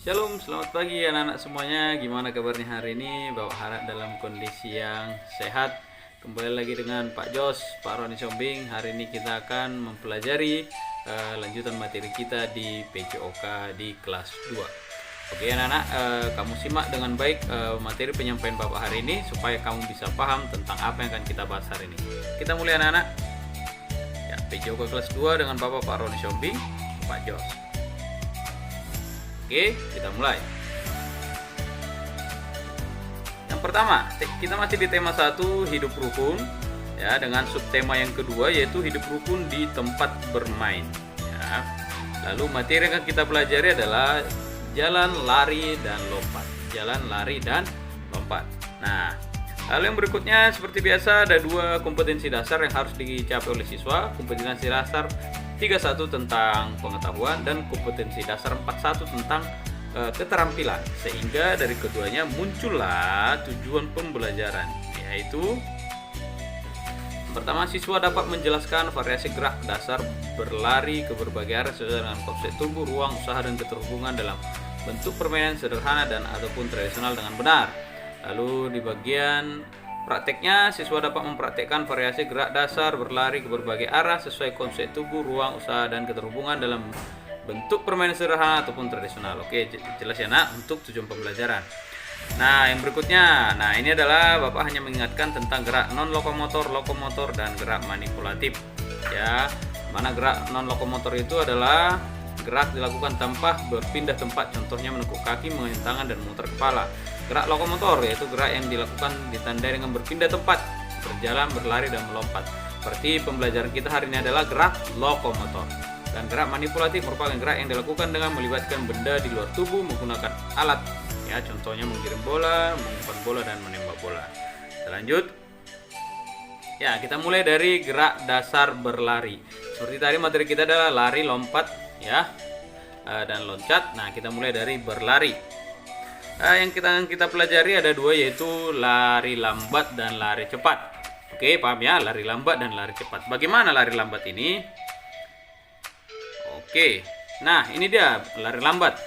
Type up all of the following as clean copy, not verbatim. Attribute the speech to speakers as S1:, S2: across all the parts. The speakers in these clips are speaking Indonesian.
S1: Shalom, selamat pagi anak-anak semuanya. Gimana kabarnya hari ini? Bawa harap dalam kondisi yang sehat. Kembali lagi dengan Pak Jos, Pak Roni Sombing. Hari ini kita akan mempelajari lanjutan materi kita di PJOK di kelas 2. Oke anak-anak, kamu simak dengan baik materi penyampaian Bapak hari ini supaya kamu bisa paham tentang apa yang akan kita bahas hari ini. Kita mulai anak-anak. Ya, PJOK kelas 2 dengan Bapak Pak Roni Sombing, Pak Jos. Oke, kita mulai. Yang pertama, kita masih di tema 1, hidup rukun, ya, dengan subtema yang kedua yaitu hidup rukun di tempat bermain. Ya. Lalu materi yang kita pelajari adalah jalan, lari, dan lompat. Jalan, lari, dan lompat. Nah, lalu yang berikutnya seperti biasa ada 2 kompetensi dasar yang harus dicapai oleh siswa. Kompetensi dasar 31 tentang pengetahuan dan kompetensi dasar 41 tentang keterampilan, sehingga dari keduanya muncullah tujuan pembelajaran, yaitu pertama, siswa dapat menjelaskan variasi gerak dasar berlari ke berbagai arah sesuai dengan konsep tubuh, ruang, usaha, dan keterhubungan dalam bentuk permainan sederhana dan ataupun tradisional dengan benar. Lalu di bagian prakteknya, siswa dapat mempraktekkan variasi gerak dasar berlari ke berbagai arah sesuai konsep tubuh, ruang, usaha, dan keterhubungan dalam bentuk permainan sederhana ataupun tradisional. Oke, jelas ya nak untuk tujuan pembelajaran. Nah, yang berikutnya, ini adalah Bapak hanya mengingatkan tentang gerak non lokomotor, lokomotor, dan gerak manipulatif. Ya, mana gerak non lokomotor itu adalah gerak dilakukan tanpa berpindah tempat, contohnya menekuk kaki, mengayun tangan, dan memutar kepala. Gerak lokomotor yaitu gerak yang dilakukan ditandai dengan berpindah tempat, berjalan, berlari, dan melompat. Seperti pembelajaran kita hari ini adalah gerak lokomotor. Dan gerak manipulatif merupakan gerak yang dilakukan dengan melibatkan benda di luar tubuh menggunakan alat. Ya, contohnya mengirim bola, mengumpan bola, dan menembak bola. Kita lanjut. Ya, kita mulai dari gerak dasar berlari. Seperti tadi materi kita adalah lari, lompat, ya, dan loncat. Nah, kita mulai dari berlari. Yang kita pelajari ada 2, yaitu lari lambat dan lari cepat. Oke, paham ya, lari lambat dan lari cepat. Bagaimana lari lambat ini? Oke, nah ini dia lari lambat.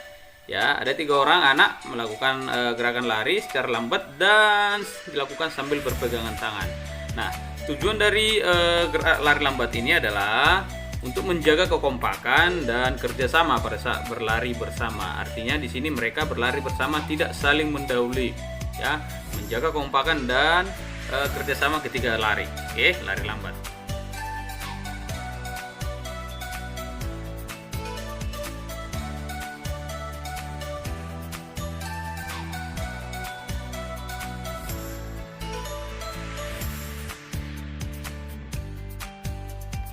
S1: Ya, ada 3 orang anak melakukan gerakan lari secara lambat dan dilakukan sambil berpegangan tangan. Nah, tujuan dari gerak lari lambat ini adalah untuk menjaga kekompakan dan kerjasama pada saat berlari bersama. Artinya di sini mereka berlari bersama, tidak saling mendahului, ya, menjaga kekompakan dan kerjasama ketika lari. Oke, lari lambat.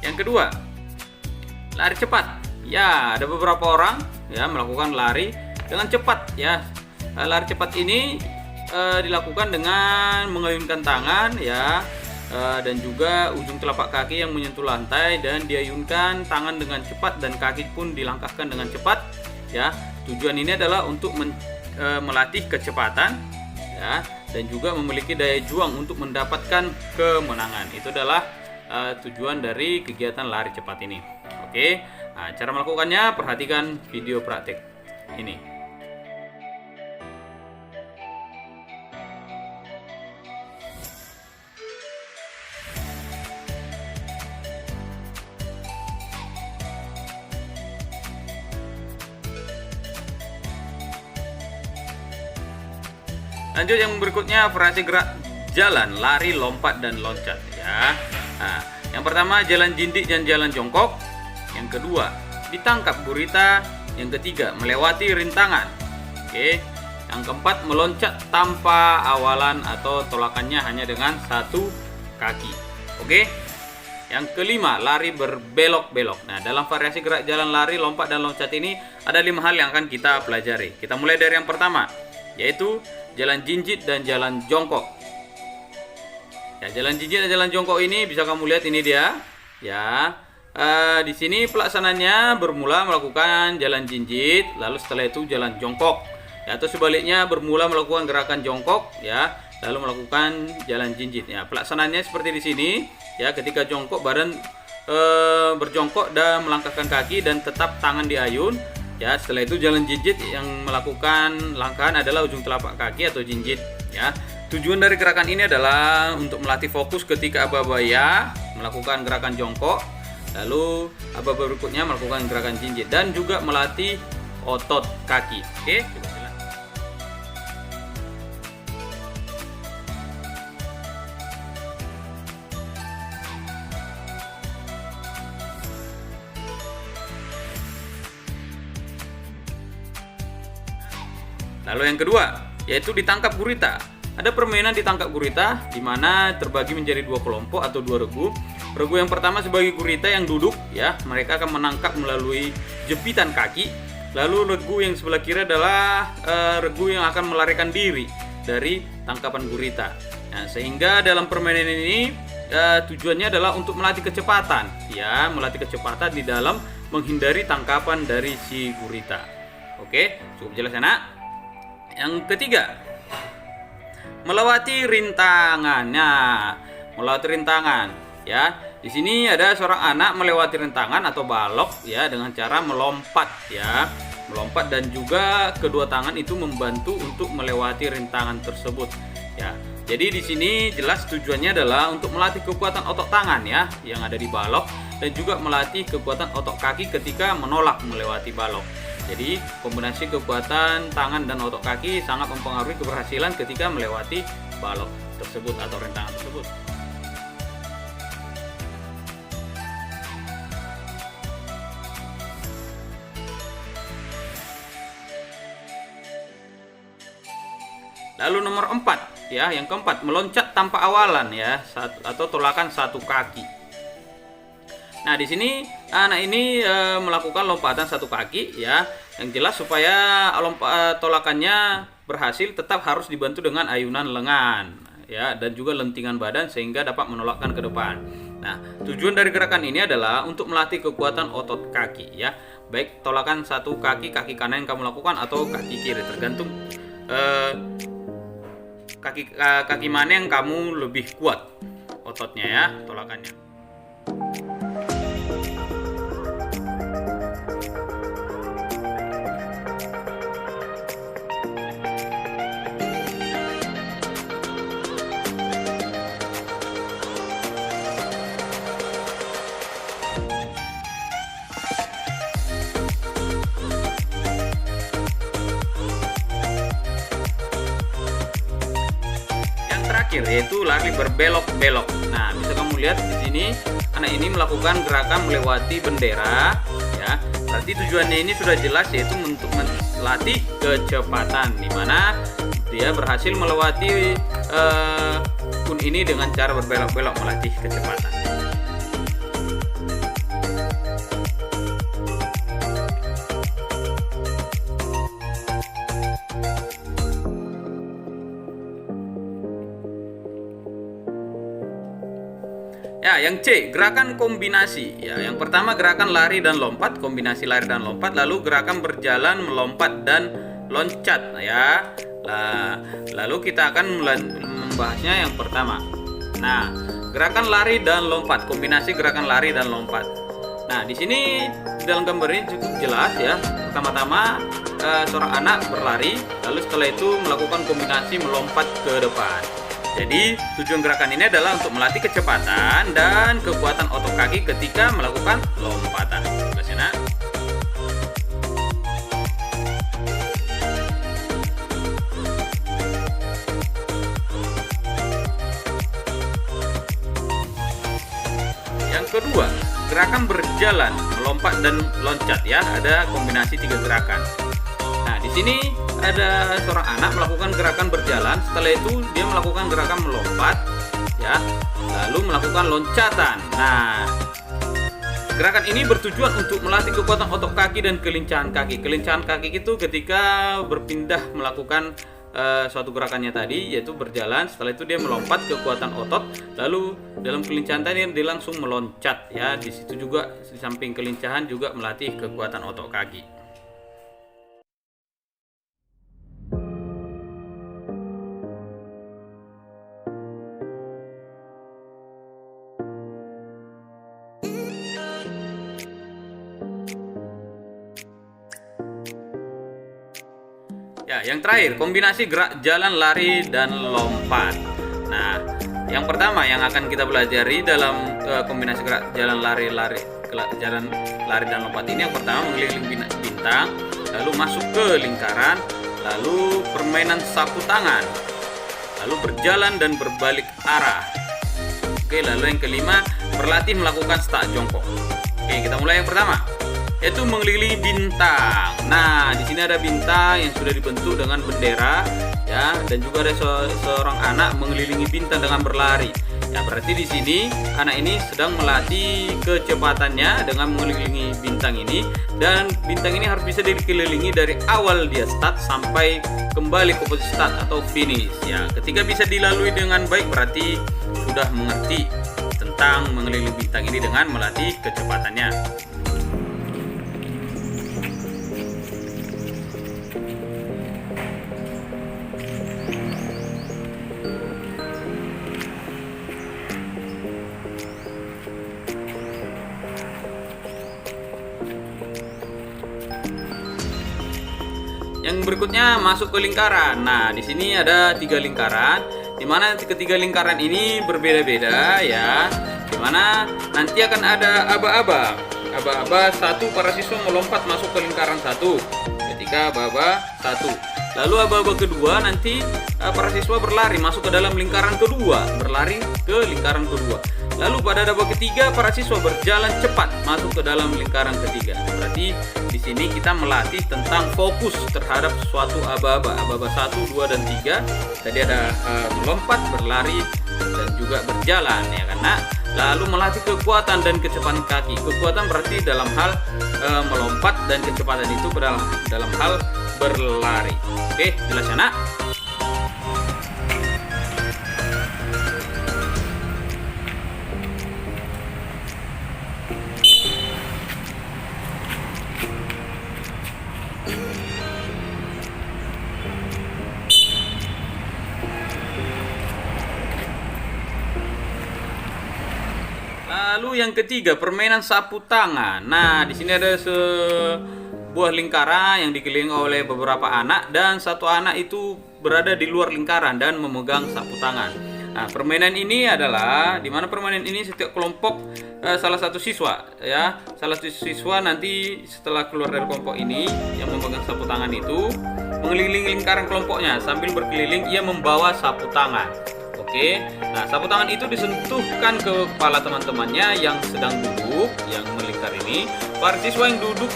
S1: Yang kedua, lari cepat. Ya, ada beberapa orang ya melakukan lari dengan cepat, ya. Lari cepat ini dilakukan dengan mengayunkan tangan, ya, dan juga ujung telapak kaki yang menyentuh lantai dan diayunkan tangan dengan cepat dan kaki pun dilangkahkan dengan cepat, ya. Tujuan ini adalah untuk melatih kecepatan, ya, dan juga memiliki daya juang untuk mendapatkan kemenangan. Itu adalah tujuan dari kegiatan lari cepat ini. Oke, nah, cara melakukannya perhatikan video praktek ini. Lanjut, yang berikutnya variasi gerak jalan, lari, lompat, dan loncat, ya. Nah, yang pertama jalan jindik dan jalan jongkok. Yang kedua ditangkap gurita. Yang ketiga melewati rintangan. Oke. Yang keempat meloncat tanpa awalan atau tolakannya hanya dengan 1 kaki. Oke. Yang kelima lari berbelok-belok. Nah, dalam variasi gerak jalan, lari, lompat, dan loncat ini ada 5 hal yang akan kita pelajari. Kita mulai dari yang pertama, yaitu jalan jinjit dan jalan jongkok. Ya, jalan jinjit dan jalan jongkok ini bisa kamu lihat, ini dia. Ya, di sini pelaksananya bermula melakukan jalan jinjit, lalu setelah itu jalan jongkok. Ya, atau sebaliknya bermula melakukan gerakan jongkok, ya, lalu melakukan jalan jinjit. Ya, pelaksananya seperti di sini. Ya, ketika jongkok badan berjongkok dan melangkahkan kaki dan tetap tangan diayun. Ya, setelah itu jalan jinjit yang melakukan langkahan adalah ujung telapak kaki atau jinjit. Ya, tujuan dari gerakan ini adalah untuk melatih fokus ketika aba-aba ya melakukan gerakan jongkok, lalu aba-aba berikutnya melakukan gerakan jinjit, dan juga melatih otot kaki. Oke, coba silakan. Lalu yang kedua, yaitu ditangkap gurita. Ada permainan ditangkap gurita di mana terbagi menjadi dua kelompok atau dua regu. Regu yang pertama sebagai gurita yang duduk, ya, mereka akan menangkap melalui jepitan kaki. Lalu regu yang sebelah kiri adalah regu yang akan melarikan diri dari tangkapan gurita. Nah, sehingga dalam permainan ini tujuannya adalah untuk melatih kecepatan, ya, melatih kecepatan di dalam menghindari tangkapan dari si gurita. Oke, cukup jelas ya, nak? Yang ketiga, melewati rintangan. Nah, melewati rintangan, ya. Di sini ada seorang anak melewati rintangan atau balok, ya, dengan cara melompat, ya. Melompat dan juga kedua tangan itu membantu untuk melewati rintangan tersebut, ya. Jadi di sini jelas tujuannya adalah untuk melatih kekuatan otot tangan, ya, yang ada di balok, dan juga melatih kekuatan otot kaki ketika menolak melewati balok. Jadi kombinasi kekuatan tangan dan otot kaki sangat mempengaruhi keberhasilan ketika melewati balok tersebut atau rintangan tersebut. Lalu nomor 4, ya, yang keempat, meloncat tanpa awalan, ya, atau tolakan satu kaki. Nah, di sini anak ini melakukan lompatan satu kaki, ya. Yang jelas supaya tolakannya berhasil tetap harus dibantu dengan ayunan lengan, ya, dan juga lentingan badan sehingga dapat menolakkan ke depan. Nah, tujuan dari gerakan ini adalah untuk melatih kekuatan otot kaki, ya. Baik tolakan satu kaki kanan yang kamu lakukan atau kaki kiri, tergantung kaki mana yang kamu lebih kuat ototnya, ya, tolakannya. Yaitu lari berbelok-belok. Nah, bisa kamu lihat di sini anak ini melakukan gerakan melewati bendera, ya. Berarti tujuannya ini sudah jelas, yaitu untuk melatih kecepatan, di mana dia berhasil melewati kun ini dengan cara berbelok-belok melatih kecepatan. Ya, yang C, gerakan kombinasi. Ya, yang pertama gerakan lari dan lompat, kombinasi lari dan lompat, lalu gerakan berjalan, melompat dan loncat, ya. Lalu kita akan membahasnya yang pertama. Nah, gerakan lari dan lompat, kombinasi gerakan lari dan lompat. Nah, di sini dalam gambar ini cukup jelas, ya. Pertama-tama seorang anak berlari, lalu setelah itu melakukan kombinasi melompat ke depan. Jadi tujuan gerakan ini adalah untuk melatih kecepatan dan kekuatan otot kaki ketika melakukan lompatan. Jelas ya, nak? Yang kedua, gerakan berjalan, melompat dan loncat, ya. Ada kombinasi 3 gerakan. Nah, di sini ada seorang anak melakukan gerakan berjalan, setelah itu dia melakukan gerakan melompat, ya, lalu melakukan loncatan. Nah, gerakan ini bertujuan untuk melatih kekuatan otot kaki dan kelincahan kaki. Kelincahan kaki itu ketika berpindah melakukan suatu gerakannya tadi, yaitu berjalan, setelah itu dia melompat, kekuatan otot, lalu dalam kelincahan tadi dia langsung meloncat, ya. Di situ juga di samping kelincahan juga melatih kekuatan otot kaki. yang terakhir kombinasi gerak jalan, lari, dan lompat. Nah, yang pertama yang akan kita pelajari dalam kombinasi gerak jalan, lari, dan lompat ini, yang pertama mengelilingi bintang, lalu masuk ke lingkaran, lalu permainan sapu tangan, lalu berjalan dan berbalik arah. Oke, lalu yang kelima berlatih melakukan start jongkok. Oke, kita mulai yang pertama, yaitu mengelilingi bintang. Nah, di sini ada bintang yang sudah dibentuk dengan bendera, ya, dan juga ada seorang anak mengelilingi bintang dengan berlari. Ya, berarti di sini anak ini sedang melatih kecepatannya dengan mengelilingi bintang ini, dan bintang ini harus bisa dikelilingi dari awal dia start sampai kembali ke posisi start atau finish. Ya, ketika bisa dilalui dengan baik berarti sudah mengerti tentang mengelilingi bintang ini dengan melatih kecepatannya. Yang berikutnya masuk ke lingkaran. Nah, di sini ada 3 lingkaran, di mana ketiga lingkaran ini berbeda-beda, ya. Di mana nanti akan ada aba-aba. Aba-aba satu, para siswa melompat masuk ke lingkaran satu. Ketika aba-aba satu. Lalu aba-aba kedua nanti para siswa berlari masuk ke dalam lingkaran kedua, berlari ke lingkaran kedua. Lalu pada aba ketiga para siswa berjalan cepat masuk ke dalam lingkaran ketiga. Berarti di sini kita melatih tentang fokus terhadap suatu aba-aba. Aba-aba 1, 2, dan 3. Tadi ada melompat, berlari, dan juga berjalan, ya karena lalu melatih kekuatan dan kecepatan kaki. Kekuatan berarti dalam hal melompat, dan kecepatan itu dalam hal berlari. Oke, jelas ya, Nak? Lalu yang ketiga, permainan sapu tangan. Nah, di sini ada sebuah lingkaran yang dikelilingi oleh beberapa anak, dan satu anak itu berada di luar lingkaran dan memegang sapu tangan. Nah, permainan ini adalah di mana permainan ini setiap kelompok salah satu siswa, ya, salah satu siswa nanti setelah keluar dari kelompok ini yang memegang sapu tangan itu mengelilingi lingkaran kelompoknya sambil berkeliling ia membawa sapu tangan. Oke, nah sapu tangan itu disentuhkan ke kepala teman-temannya yang sedang duduk, yang melingkar ini. Para siswa yang duduk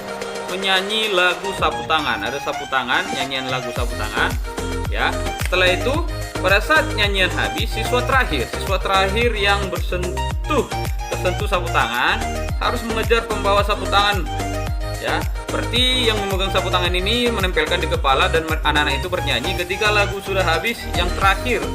S1: menyanyi lagu sapu tangan. Ada sapu tangan, nyanyian lagu sapu tangan. Ya, setelah itu pada saat nyanyian habis, siswa terakhir yang tersentuh sapu tangan harus mengejar pembawa sapu tangan. Ya, berarti yang memegang sapu tangan ini menempelkan di kepala, dan anak-anak itu bernyanyi. Ketika lagu sudah habis, yang terakhir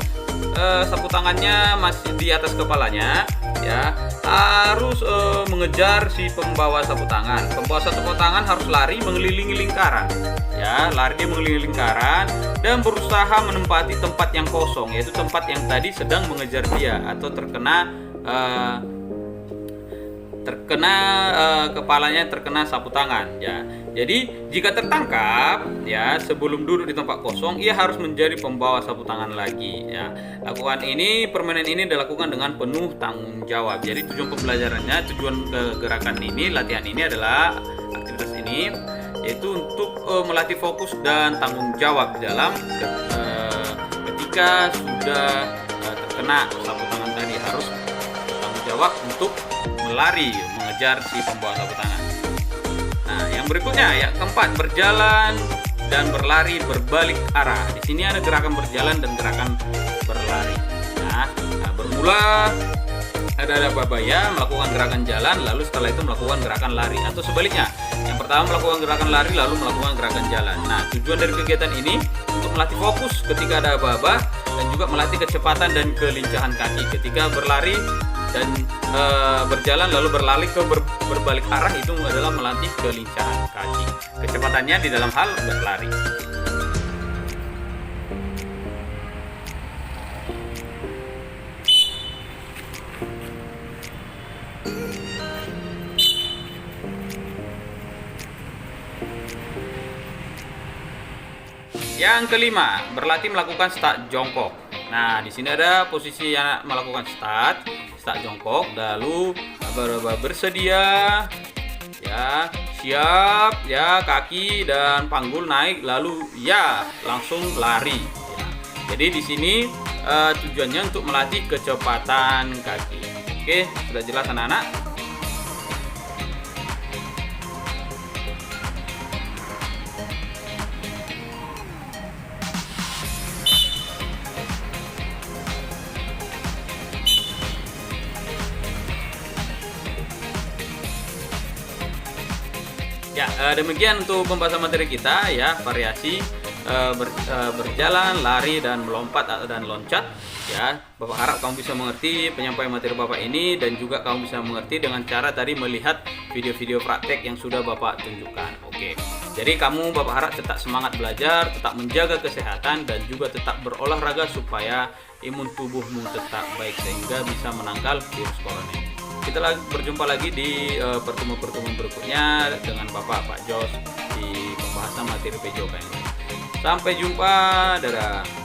S1: sapu tangannya masih di atas kepalanya, ya, harus mengejar si pembawa sapu tangan. Pembawa sapu tangan harus lari mengelilingi lingkaran, ya, lari dia mengelilingi lingkaran dan berusaha menempati tempat yang kosong, yaitu tempat yang tadi sedang mengejar dia atau terkena kepalanya terkena sapu tangan, ya. Jadi jika tertangkap, ya, sebelum duduk di tempat kosong, ia harus menjadi pembawa sapu tangan lagi, ya. Permainan ini dilakukan dengan penuh tanggung jawab. Jadi tujuan pembelajarannya, tujuan gerakan ini, latihan ini adalah aktivitas ini, yaitu untuk melatih fokus dan tanggung jawab dalam ketika sudah terkena sapu tangan tadi, harus tanggung jawab untuk melari mengejar si pembawa sapu tangan. Nah, yang berikutnya, ya, keempat, berjalan dan berlari berbalik arah. Di sini ada gerakan berjalan dan gerakan berlari. Nah, bermula ada babaya melakukan gerakan jalan, lalu setelah itu melakukan gerakan lari, atau sebaliknya. Yang pertama melakukan gerakan lari lalu melakukan gerakan jalan. Nah, tujuan dari kegiatan ini untuk melatih fokus ketika ada aba-aba, dan juga melatih kecepatan dan kelincahan kaki ketika berlari dan berjalan lalu berlari ke berbalik arah. Itu adalah melatih kelincahan kaki, kecepatannya di dalam hal berlari. Yang kelima, berlatih melakukan start jongkok. Nah, di sini ada posisi anak melakukan start jongkok, lalu bersedia, ya, siap, ya, kaki dan panggul naik, lalu ya, langsung lari. Ya. Jadi di sini tujuannya untuk melatih kecepatan kaki. Oke, sudah jelas anak-anak? Ya, demikian untuk pembahasan materi kita ya, variasi berjalan, lari, dan melompat dan loncat. Ya, Bapak harap kamu bisa mengerti penyampaian materi Bapak ini, dan juga kamu bisa mengerti dengan cara tadi melihat video-video praktek yang sudah Bapak tunjukkan. Oke. Jadi kamu, Bapak harap tetap semangat belajar, tetap menjaga kesehatan, dan juga tetap berolahraga supaya imun tubuhmu tetap baik sehingga bisa menangkal virus corona. Kita berjumpa lagi di pertemuan-pertemuan berikutnya dengan Bapak Pak Jos di pembahasan materi PJOK yang lain. Sampai jumpa, dadah.